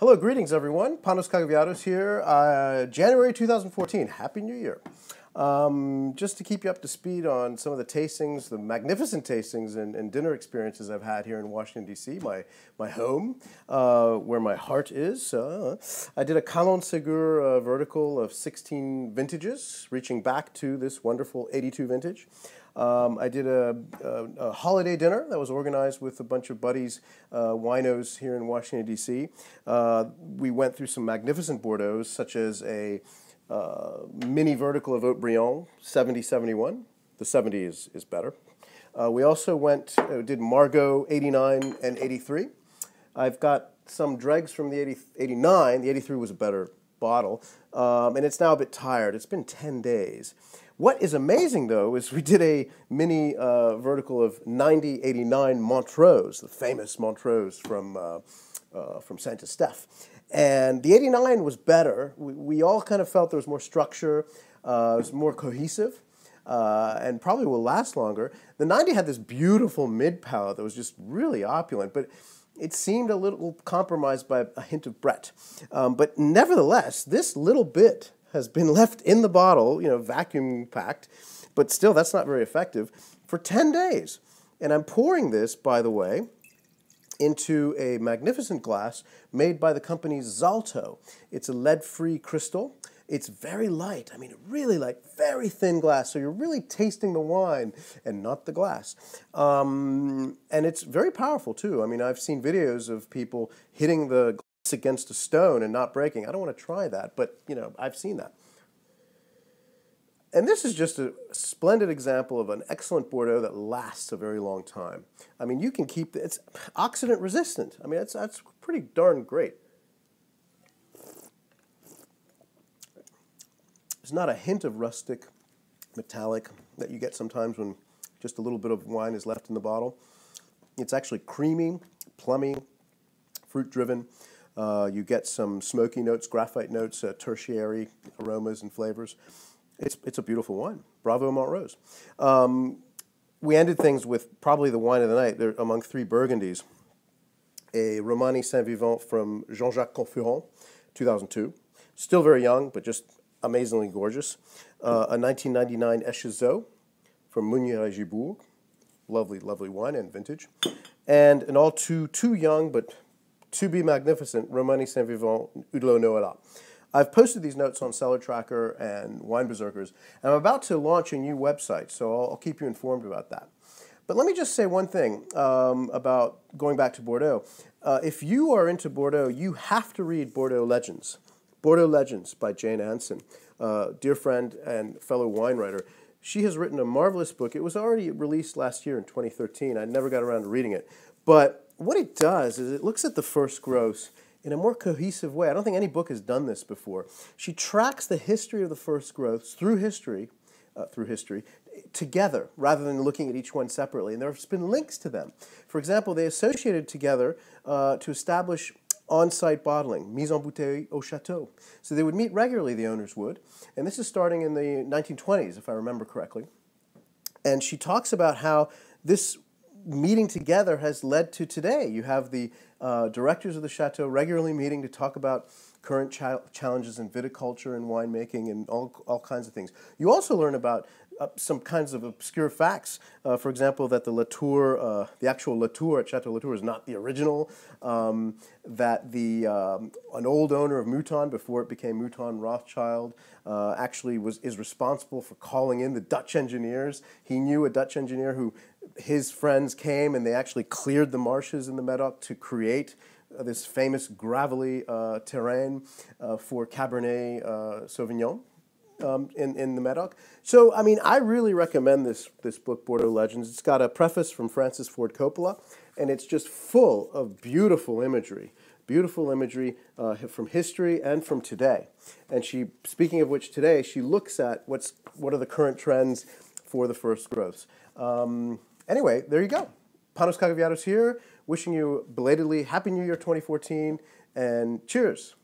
Hello, greetings everyone. Panos Cagaviados here. January 2014. Happy New Year. Just to keep you up to speed on some of the tastings, the magnificent tastings and dinner experiences I've had here in Washington, D.C., my home, where my heart is. I did a Calon Segur vertical of 16 vintages, reaching back to this wonderful 82 vintage. I did a holiday dinner that was organized with a bunch of buddies, winos here in Washington, D.C. We went through some magnificent Bordeaux, such as a mini vertical of Haut-Brion, 70-71. The 70 is better. We also did Margaux 89 and 83. I've got some dregs from the 89. The 83 was a better bottle, and it's now a bit tired. It's been 10 days. What is amazing, though, is we did a mini vertical of 90-89 Montrose, the famous Montrose from Saint-Estèphe. And the 89 was better. We all kind of felt there was more structure, it was more cohesive, and probably will last longer. The 90 had this beautiful mid-palate that was just really opulent, but it seemed a little compromised by a hint of Brett. But nevertheless, this little bit has been left in the bottle, vacuum packed, but still that's not very effective, for 10 days. And I'm pouring this, by the way, into a magnificent glass made by the company Zalto. It's a lead-free crystal. It's very light, really light, very thin glass, so you're really tasting the wine and not the glass. And it's very powerful, too. I've seen videos of people hitting the glass against a stone and not breaking. I don't want to try that, but, I've seen that. And this is just a splendid example of an excellent Bordeaux that lasts a very long time. You can keep it's oxidant resistant. That's pretty darn great. There's not a hint of rustic, metallic that you get sometimes when just a little bit of wine is left in the bottle. It's actually creamy, plummy, fruit-driven. You get some smoky notes, graphite notes, tertiary aromas and flavors. It's a beautiful wine. Bravo, Montrose. We ended things with probably the wine of the night. They're among three Burgundies. A Romani Saint-Vivant from Jean-Jacques Conferon, 2002. Still very young, but just amazingly gorgeous. A 1999 Echezot from Mounier-et-Gibourg. Lovely, lovely wine and vintage. And an all too young, but to be magnificent, Romani Saint-Vivant Hudelot Noëlla. I've posted these notes on Cellar Tracker and Wine Berserkers, and I'm about to launch a new website, so I'll keep you informed about that. But let me just say one thing about going back to Bordeaux. If you are into Bordeaux, you have to read Bordeaux Legends. Bordeaux Legends by Jane Anson, dear friend and fellow wine writer. She has written a marvelous book. It was already released last year in 2013. I never got around to reading it. But what it does is it looks at the first growths in a more cohesive way. I don't think any book has done this before. She tracks the history of the first growths through history, together, rather than looking at each one separately. And there's been links to them. For example, they associated together to establish on-site bottling, mise en bouteille au château. So they would meet regularly, the owners would. And this is starting in the 1920s, if I remember correctly. And she talks about how this meeting together has led to today. You have the directors of the chateau regularly meeting to talk about current challenges in viticulture and winemaking and all kinds of things. You also learn about some kinds of obscure facts. For example, that the Latour, the actual Latour at Chateau Latour is not the original. That an old owner of Mouton before it became Mouton Rothschild actually is responsible for calling in the Dutch engineers. He knew a Dutch engineer who his friends came and they actually cleared the marshes in the Medoc to create this famous gravelly terrain for Cabernet Sauvignon. In the Medoc. So, I really recommend this book, Bordeaux Legends. It's got a preface from Francis Ford Coppola, and it's just full of beautiful imagery from history and from today. And speaking of which, today she looks at what are the current trends for the first growths. Anyway, there you go. Panos Cagaviados here, wishing you belatedly Happy New Year 2014, and cheers.